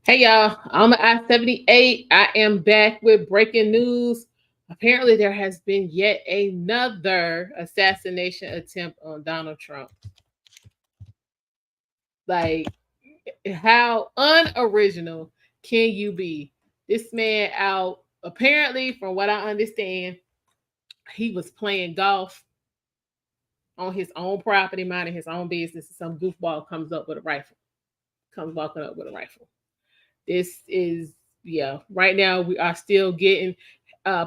Hey y'all, I'm at I-78. I am back with breaking news. Apparently, there has been yet another assassination attempt on Donald Trump. Like, how unoriginal can you be? This man out, apparently, from what I understand, he was playing golf on his own property, minding his own business. Some goofball comes up with a rifle, comes walking up with a rifle. This is, yeah, right now we are still getting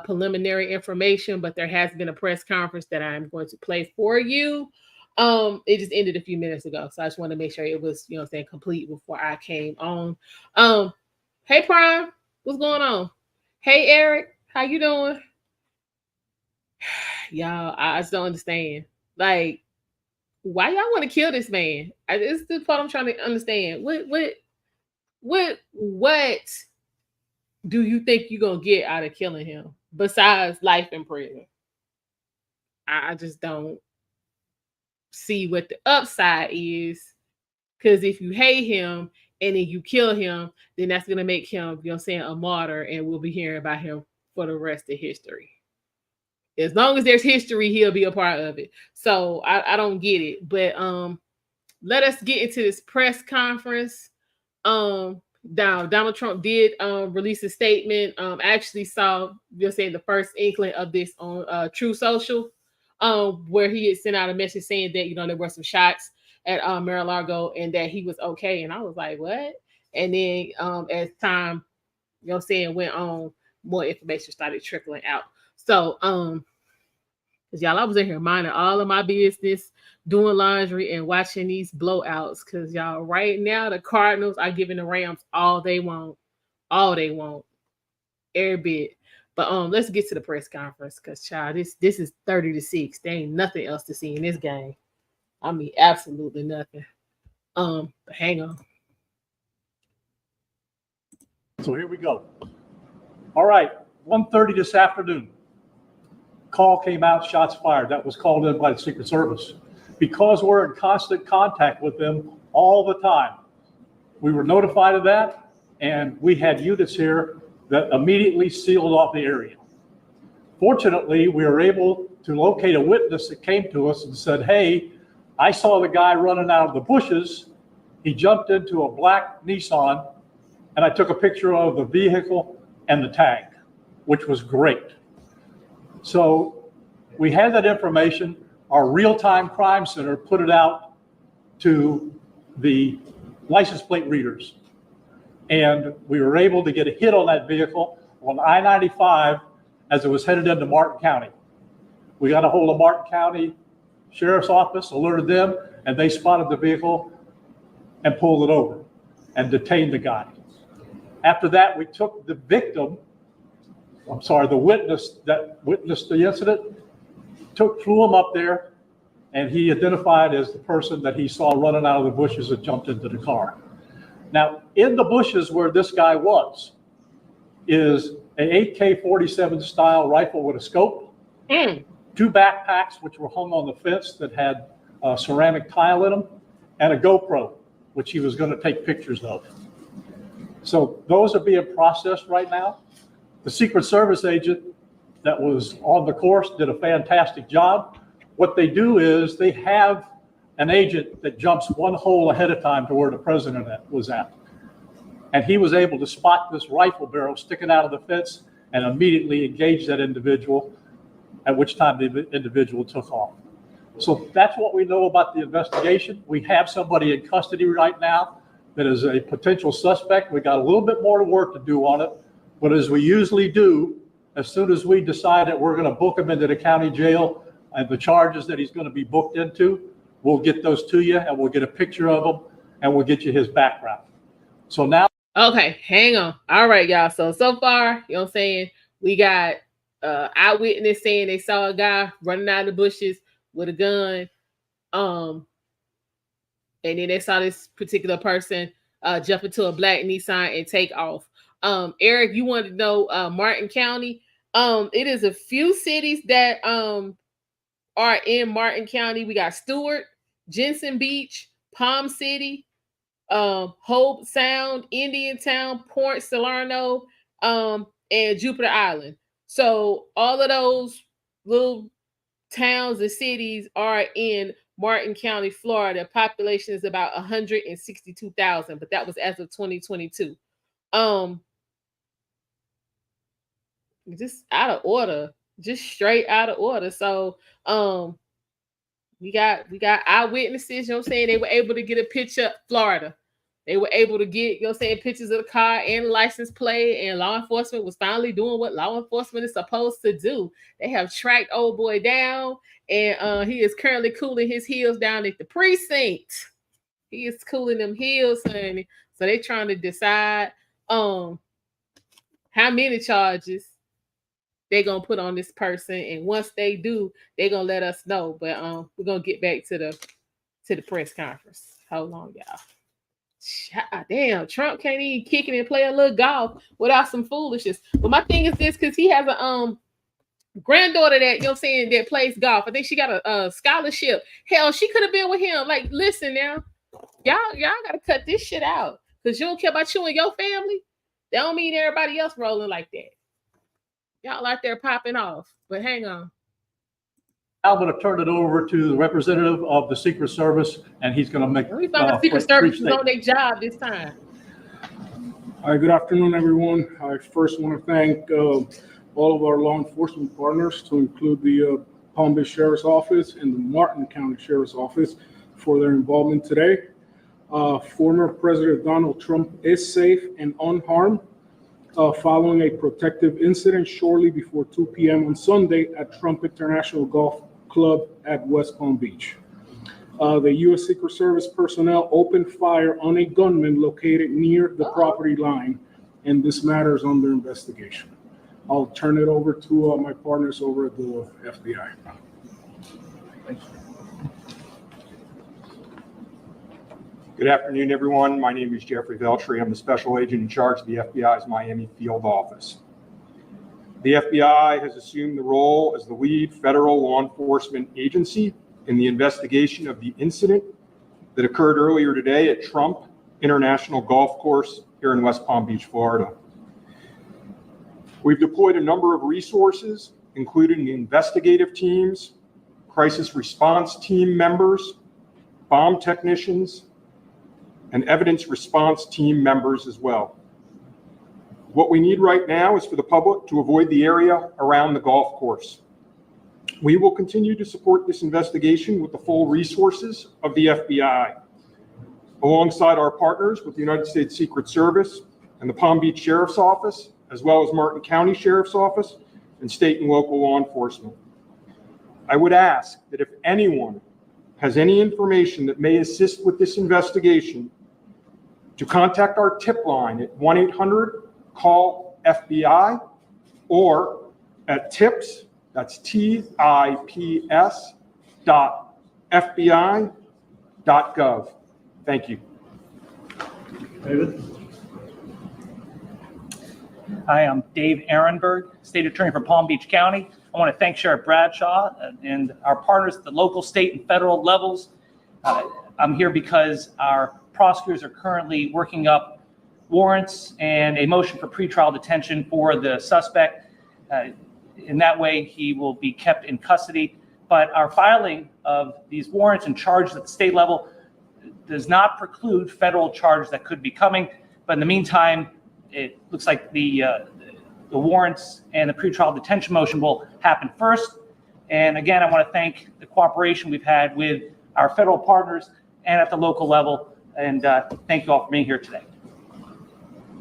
preliminary information, but there has been a press conference that I'm going to play for you. It just ended a few minutes ago, so I just want to make sure it was, saying, complete before I came on. Um, hey Prime, what's going on? Hey Eric, how you doing? Y'all, I just don't understand. Like, why y'all want to kill this man? This is the part I'm trying to understand. What do you think you're gonna get out of killing him besides life in prison? I just don't see what the upside is. Because if you hate him and then you kill him, then that's gonna make him, a martyr, and we'll be hearing about him for the rest of history. As long as there's history, he'll be a part of it. So I don't get it. But let us get into this press conference. Now Donald Trump did release a statement. I actually saw, you're saying, the first inkling of this on True Social, where he had sent out a message saying that there were some shots at Mar-a-Lago and that he was okay. And I was like, what? And then as time, went on, more information started trickling out. So because y'all, I was in here minding all of my business, doing laundry and watching these blowouts. Because y'all, right now, the Cardinals are giving the Rams all they want, every bit. But let's get to the press conference, because child, this is 30-6. There ain't nothing else to see in this game. I mean, absolutely nothing. But hang on. So here we go. All right, 1:30 this afternoon. Call came out, shots fired. That was called in by the Secret Service. Because we're in constant contact with them all the time, we were notified of that, and we had units here that immediately sealed off the area. Fortunately, we were able to locate a witness that came to us and said, hey, I saw the guy running out of the bushes. He jumped into a black Nissan, and I took a picture of the vehicle and the tag, which was great. So we had that information. Our real-time crime center put it out to the license plate readers. And we were able to get a hit on that vehicle on I-95 as it was headed into Martin County. We got a hold of Martin County Sheriff's Office, alerted them, and they spotted the vehicle and pulled it over and detained the guy. After that, we took the witness that witnessed the incident, flew him up there, and he identified as the person that he saw running out of the bushes and jumped into the car. Now, in the bushes where this guy was is an AK-47 style rifle with a scope, two backpacks which were hung on the fence that had ceramic tile in them, and a GoPro, which he was going to take pictures of. So those are being processed right now. The Secret Service agent that was on the course did a fantastic job. What they do is they have an agent that jumps one hole ahead of time to where the president was at. And he was able to spot this rifle barrel sticking out of the fence and immediately engage that individual, at which time the individual took off. So that's what we know about the investigation. We have somebody in custody right now that is a potential suspect. We got a little bit more work to do on it, but as we usually do, as soon as we decide that we're going to book him into the county jail and the charges that he's going to be booked into, we'll get those to you, and we'll get a picture of him, and we'll get you his background. So now. Okay, hang on. All right, y'all. So far, we got eyewitness saying they saw a guy running out of the bushes with a gun. And then they saw this particular person jump into a black Nissan and take off. Eric, you wanted to know Martin County. It is a few cities that are in Martin County. We got Stewart, Jensen Beach, Palm City, Hope Sound, Indian Town, Port Salerno, and Jupiter Island. So all of those little towns and cities are in Martin County, Florida. Population is about 162,000, but that was as of 2022. Um, just out of order, just straight out of order. So, we got eyewitnesses, you know what I'm saying? They were able to get a picture, Florida. They were able to get, you know what I'm saying, pictures of the car and license plate, and law enforcement was finally doing what law enforcement is supposed to do. They have tracked old boy down, and he is currently cooling his heels down at the precinct. He is cooling them heels, honey. So they trying to decide how many charges they're gonna put on this person, and once they do, they're gonna let us know. But we're gonna get back to the press conference. Hold on, y'all. Damn, Trump can't even kick it and play a little golf without some foolishness. But my thing is this, because he has a granddaughter that, you know what I'm saying, that plays golf. I think she got a scholarship. Hell, she could have been with him. Like, listen now, y'all gotta cut this shit out, because you don't care about you and your family. That don't mean everybody else rolling like that. Y'all out there popping off. But hang on. I'm going to turn it over to the representative of the Secret Service, and he's going to make. We found the Secret Service is on their job this time. Hi, good afternoon, everyone. I first want to thank all of our law enforcement partners, to include the Palm Beach Sheriff's Office and the Martin County Sheriff's Office, for their involvement today. Former President Donald Trump is safe and unharmed following a protective incident shortly before 2 p.m. on Sunday at Trump International Golf Club at West Palm Beach. The U.S. Secret Service personnel opened fire on a gunman located near the property line, and this matter is under investigation. I'll turn it over to my partners over at the FBI. Thanks. Good afternoon, everyone. My name is Jeffrey Veltri. I'm the special agent in charge of the FBI's Miami field office. The FBI has assumed the role as the lead federal law enforcement agency in the investigation of the incident that occurred earlier today at Trump International Golf Course here in West Palm Beach, Florida. We've deployed a number of resources, including investigative teams, crisis response team members, bomb technicians, and evidence response team members as well. What we need right now is for the public to avoid the area around the golf course. We will continue to support this investigation with the full resources of the FBI, alongside our partners with the United States Secret Service and the Palm Beach Sheriff's Office, as well as Martin County Sheriff's Office and state and local law enforcement. I would ask that if anyone has any information that may assist with this investigation, to contact our tip line at 1-800-CALL-FBI or at tips, that's tips.fbi.gov. Thank you. David? Hi, I'm Dave Ehrenberg, State Attorney for Palm Beach County. I want to thank Sheriff Bradshaw and our partners at the local, state, and federal levels. I'm here because our prosecutors are currently working up warrants and a motion for pretrial detention for the suspect. In that way, he will be kept in custody. But our filing of these warrants and charges at the state level does not preclude federal charges that could be coming. But in the meantime, it looks like the warrants and the pretrial detention motion will happen first. And again, I want to thank the cooperation we've had with our federal partners and at the local level. And thank you all for being here today.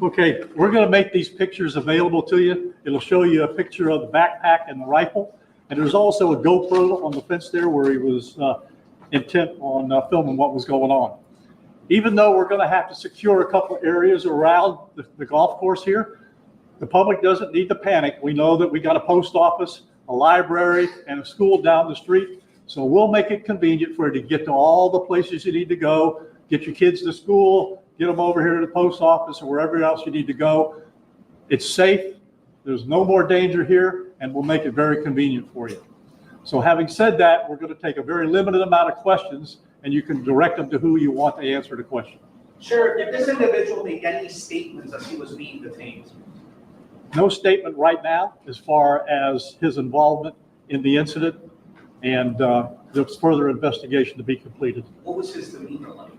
Okay, we're going to make these pictures available to you. It'll show you a picture of the backpack and the rifle. And there's also a GoPro on the fence there where he was intent on filming what was going on. Even though we're going to have to secure a couple of areas around the golf course here, the public doesn't need to panic. We know that we got a post office, a library, and a school down the street. So we'll make it convenient for you to get to all the places you need to go, get your kids to school, get them over here to the post office or wherever else you need to go. It's safe. There's no more danger here, and we'll make it very convenient for you. So having said that, we're going to take a very limited amount of questions, and you can direct them to who you want to answer the question. Sheriff, did this individual make any statements as he was being detained? No statement right now as far as his involvement in the incident, and there's further investigation to be completed. What was his demeanor like?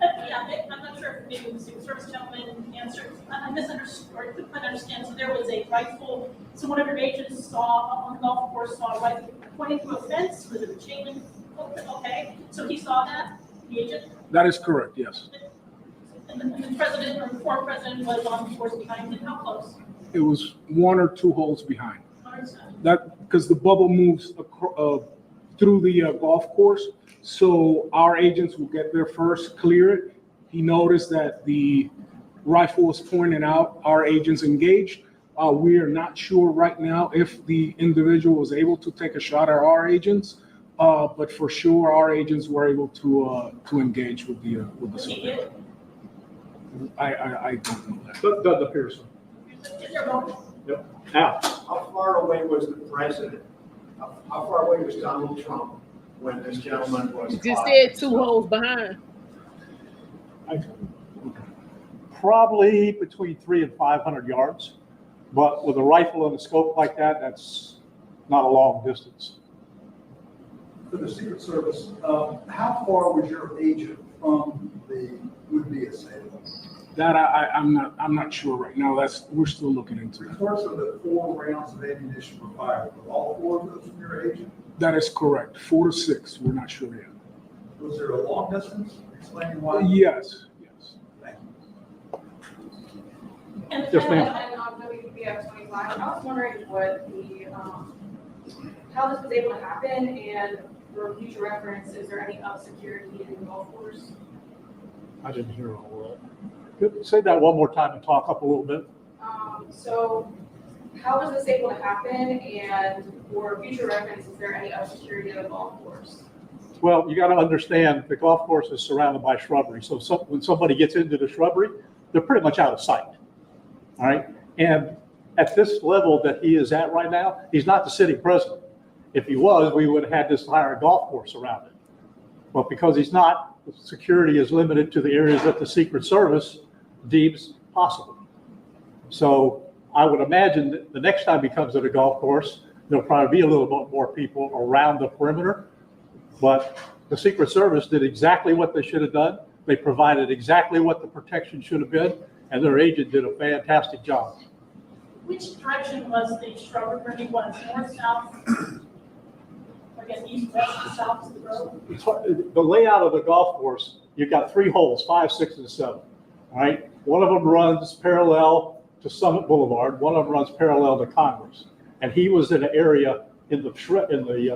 Yeah, I'm not sure if maybe the Secret Service gentleman answered. I misunderstood, or couldn't quite understand. So there was a rifle. So one of your agents saw on the golf course saw a rifle pointing to a fence. Was it a chain link? Okay, so he saw that. The agent. That is correct, yes. And the president or the former president was on the course behind him. How close? It was 1 or 2 holes behind. That, because the bubble moves through the golf course, so our agents will get there first, clear it. He noticed that the rifle was pointed out, our agents engaged. We are not sure right now if the individual was able to take a shot at our agents, but for sure our agents were able to engage with the subject. I don't know that. Doug Pearson. Is there more? Yep. Now, How far away was the president? How far away was Donald Trump when this gentleman was You just caught? said 2 holes behind. probably between 300 and 500 yards, but with a rifle and a scope like that, that's not a long distance. For the Secret Service, how far was your agent from the would-be assailant? That I'm not sure right now. We're still looking into it. Reports of the 4 rounds of ammunition were fired. Were all 4 of those from your agent? That is correct. 4 to 6. We're not sure yet. Was there a long distance? Explaining why? Yes. Thank you. And Yes, ma'am. And on WPF 25, I was wondering what how this was able to happen, and for future reference, is there any security in the golf course? I didn't hear all that. Could say that one more time and talk up a little bit. So how was this able to happen, and for future reference, is there any security in the golf course? Well, you got to understand the golf course is surrounded by shrubbery. So when somebody gets into the shrubbery, they're pretty much out of sight. All right. And at this level that he is at right now, he's not the sitting president. If he was, we would have had this entire golf course around it. But because he's not, the security is limited to the areas that the Secret Service deems possible. So I would imagine that the next time he comes to the golf course, there'll probably be a little bit more people around the perimeter. But the Secret Service did exactly what they should have done. They provided exactly what the protection should have been, and their agent did a fantastic job. Which direction was the shrubbery where he was? North, south? I guess east, west, south to the road? The layout of the golf course, you've got 3 holes, 5, 6, and 7. All right. One of them runs parallel to Summit Boulevard. One of them runs parallel to Congress. And he was in an area in the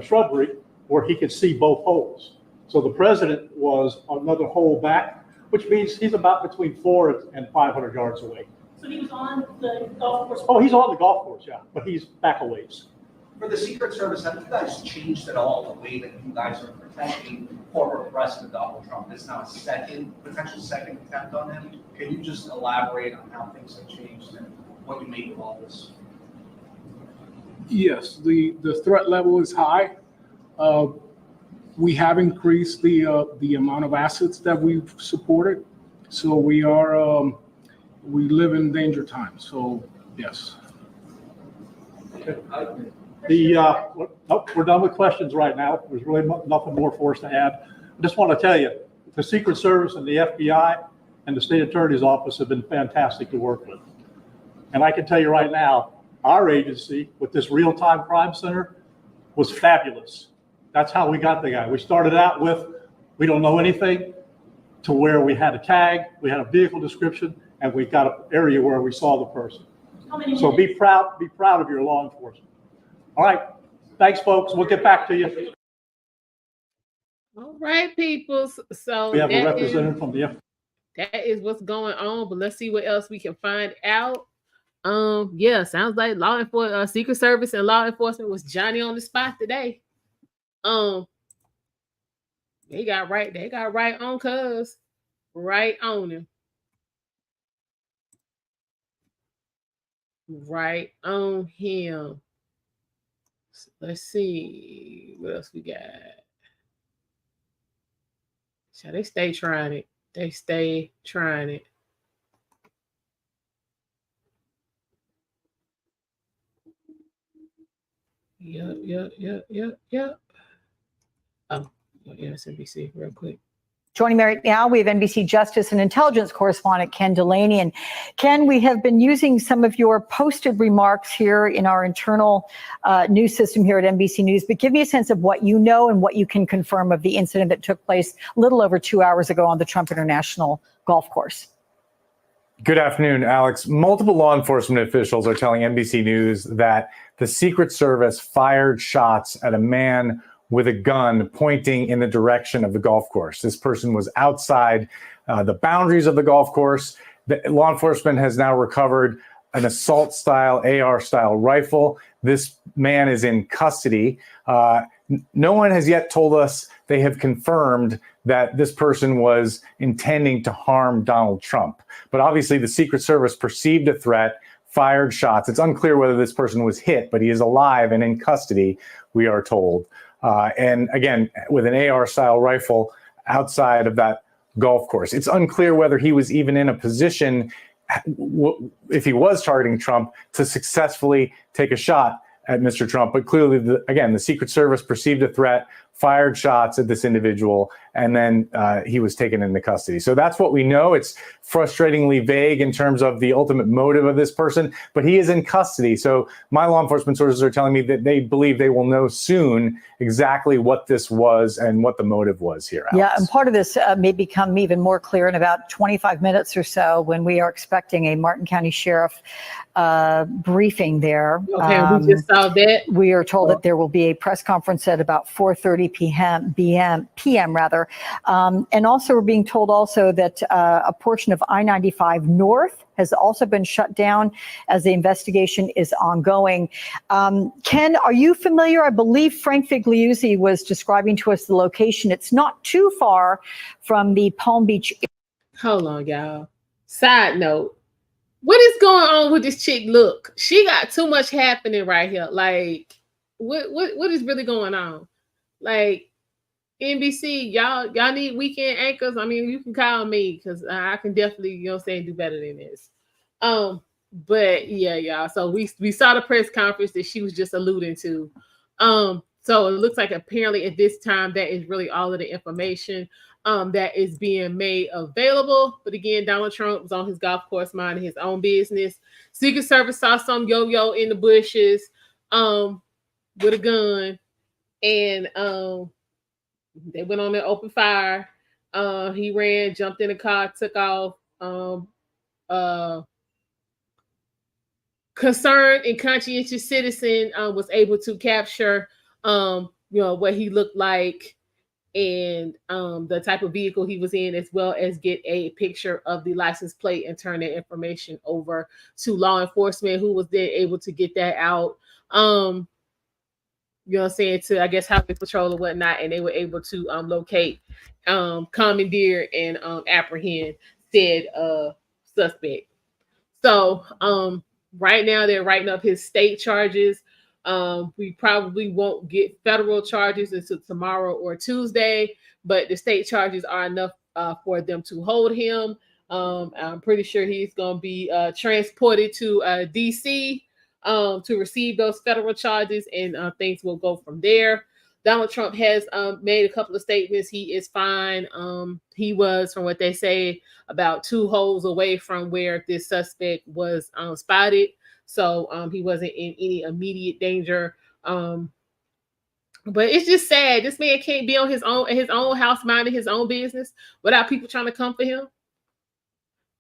shrubbery where he could see both holes. So the president was another hole back, which means he's about between 400 and 500 yards away. So he was on the golf course. Oh, he's on the golf course, yeah, but he's back a ways. For the Secret Service, have you guys changed at all the way that you guys are protecting former President Donald Trump? This is now a potential second attempt on him. Can you just elaborate on how things have changed and what you make of all this? Yes, the threat level is high. We have increased the amount of assets that we've supported. So we live in danger times. So yes. We're done with questions right now. There's really nothing more for us to add. I just want to tell you, the Secret Service and the FBI and the State Attorney's Office have been fantastic to work with. And I can tell you right now, our agency with this real-time crime center was fabulous. That's how we got the guy. We started out with, we don't know anything, to where we had a tag, we had a vehicle description, and we got an area where we saw the person. So be proud of your law enforcement. All right. Thanks, folks. We'll get back to you. All right, people. So We have a representative from the FBI. that is what's going on, but let's see what else we can find out. Yeah, sounds like law enforcement, Secret Service and law enforcement was Johnny on the spot today. They got right on cuz. Right on him. Right on him. Let's see what else we got. Shall they stay trying it? They stay trying it. Yep. Oh, MSNBC real quick. Joining me right now, we have NBC Justice and Intelligence correspondent Ken Delaney. And Ken, we have been using some of your posted remarks here in our internal news system here at NBC News. But give me a sense of what you know and what you can confirm of the incident that took place a little over 2 hours ago on the Trump International Golf Course. Good afternoon, Alex. Multiple law enforcement officials are telling NBC News that the Secret Service fired shots at a man with a gun pointing in the direction of the golf course. This person was outside the boundaries of the golf course. The law enforcement has now recovered an assault-style, AR-style rifle. This man is in custody. No one has yet told us they have confirmed that this person was intending to harm Donald Trump. But obviously, the Secret Service perceived a threat, fired shots. It's unclear whether this person was hit, but he is alive and in custody, we are told. And again, with an AR-style rifle outside of that golf course. It's unclear whether he was even in a position, if he was targeting Trump, to successfully take a shot at Mr. Trump. But clearly, the Secret Service perceived a threat, fired shots at this individual, and then he was taken into custody. So that's what we know. It's frustratingly vague in terms of the ultimate motive of this person, but he is in custody. So my law enforcement sources are telling me that they believe they will know soon exactly what this was and what the motive was here, Alex. Yeah, and part of this may become even more clear in about 25 minutes or so when we are expecting a Martin County Sheriff briefing there. Okay, we just saw that. We are told that there will be a press conference at about 4:30 p.m. rather. And also we're being told also that a portion of I-95 North has also been shut down as the investigation is ongoing. Ken, are you familiar? I believe Frank Figliuzzi was describing to us the location. It's not too far from the Palm Beach. Hold on, y'all. Side note. What is going on with this chick? Look, she got too much happening right here. Like, what is really going on? Like, NBC, y'all need weekend anchors. I mean, you can call me because I can definitely, do better than this. But yeah, y'all. So we saw the press conference that she was just alluding to. So it looks like apparently at this time that is really all of the information that is being made available. But again, Donald Trump was on his golf course minding his own business. Secret Service saw some yo-yo in the bushes with a gun, and they went on their open fire. He ran, jumped in the car, took off. Concerned and conscientious citizen was able to capture what he looked like and the type of vehicle he was in, as well as get a picture of the license plate and turn that information over to law enforcement, who was then able to get that out. To, I guess, highway patrol or whatnot, and they were able to locate, commandeer, and apprehend said suspect. So right now they're writing up his state charges. We probably won't get federal charges until tomorrow or Tuesday, but the state charges are enough for them to hold him. I'm pretty sure he's going to be transported to DC to receive those federal charges, and things will go from there. Donald Trump has made a couple of statements. He is fine. He was, from what they say, about 2 holes away from where this suspect was spotted. So he wasn't in any immediate danger. But it's just sad. This man can't be on his own house minding his own business without people trying to come for him.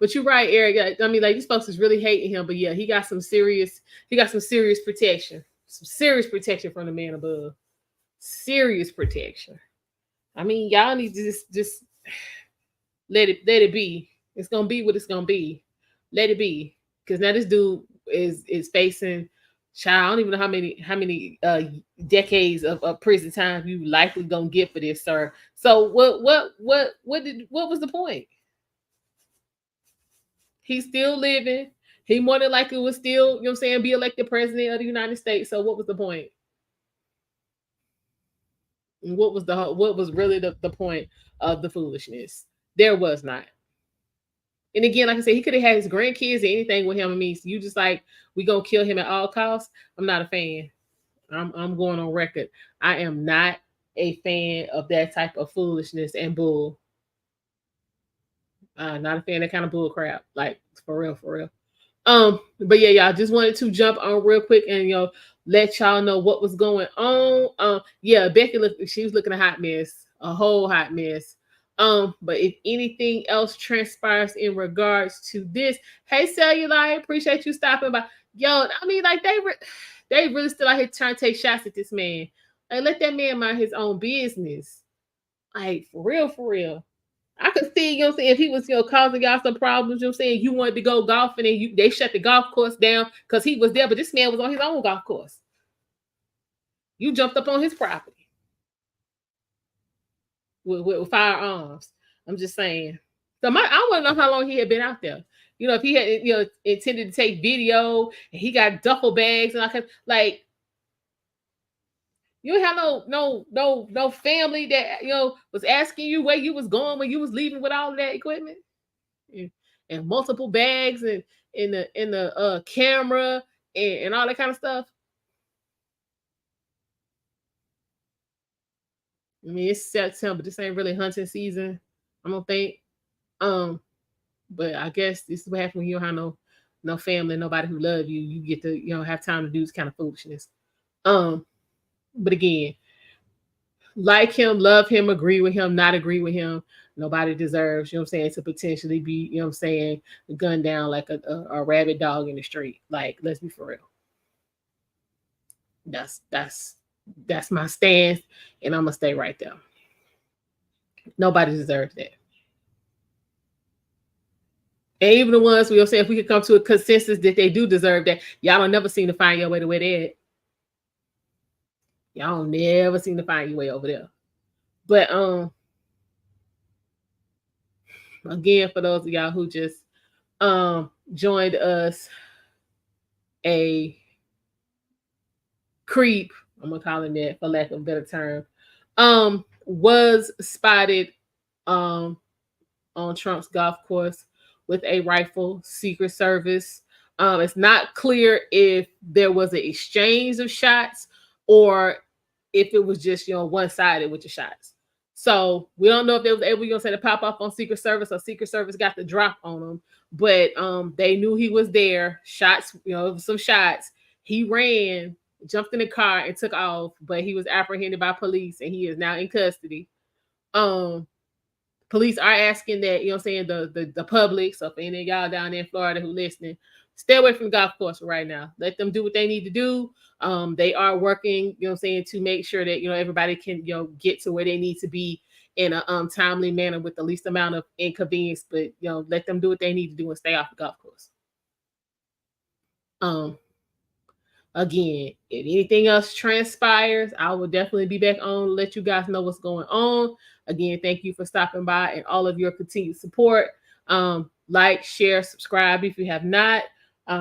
But you're right, Eric. I mean, like, these folks is really hating him. But yeah, he got some serious protection. Some serious protection from the man above. Serious protection. I mean, y'all need to just let it be. It's gonna be what it's gonna be. Let it be. Because now this dude is facing, child, I don't even know how many decades of prison time you likely gonna get for this, sir. So what was the point? He's still living. He more than likely was still, be elected president of the United States. So what was the point? And what was really the point of the foolishness? There was not. And again, like I said, he could have had his grandkids or anything with him. I mean, you just like, we gonna kill him at all costs. I'm not a fan. I'm going on record. I am not a fan of that type of foolishness and bull. Not a fan of that kind of bull crap. Like, for real, for real. But yeah, y'all, just wanted to jump on real quick and let y'all know what was going on. Yeah, Becky she was looking a hot mess, a whole hot mess. But if anything else transpires in regards to this, hey Cellulite, appreciate you stopping by. Yo, I mean, like they really still out here trying to take shots at this man. Like, let that man mind his own business. Like, for real, for real. I could see, you know what I'm saying, if he was, causing y'all some problems, you know what I'm saying, you wanted to go golfing and they shut the golf course down because he was there, but this man was on his own golf course. You jumped up on his property with firearms. I'm just saying. So I want to know how long he had been out there. If he had, intended to take video and he got duffel bags and like, you have no family that was asking you where you was going when you was leaving with all of that equipment and multiple bags and in the camera and all that kind of stuff. I mean, it's September. This ain't really hunting season, I don't think. But I guess this is what happens when you don't have no family, nobody who love you. You get to have time to do this kind of foolishness. But again, like him, love him, agree with him, not agree with him. Nobody deserves, to potentially be, gunned down like a rabid dog in the street. Like, let's be for real. That's my stance, and I'm gonna stay right there. Nobody deserves that. And even the ones we'll say, if we could come to a consensus that they do deserve that, y'all don't never seem to find your way to where they're at. Y'all never seem to find your way over there. But again, for those of y'all who just joined us, a creep, I'm gonna call him that for lack of a better term, was spotted on Trump's golf course with a rifle, Secret Service. It's not clear if there was an exchange of shots or if it was just one-sided with the shots. So we don't know if they was able to pop up on Secret Service or Secret Service got the drop on them. But they knew he was there. Shots, some shots. He ran, jumped in the car, and took off. But he was apprehended by police, and he is now in custody. Police are asking that, the public, so if any of y'all down there in Florida who listening, stay away from the golf course right now. Let them do what they need to do. They are working, to make sure that, everybody can, get to where they need to be in a timely manner with the least amount of inconvenience, but, let them do what they need to do and stay off the golf course. Again, if anything else transpires, I will definitely be back on, let you guys know what's going on. Again, thank you for stopping by and all of your continued support. Like, share, subscribe if you have not.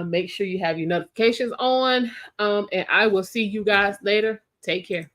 Make sure you have your notifications on. And I will see you guys later. Take care.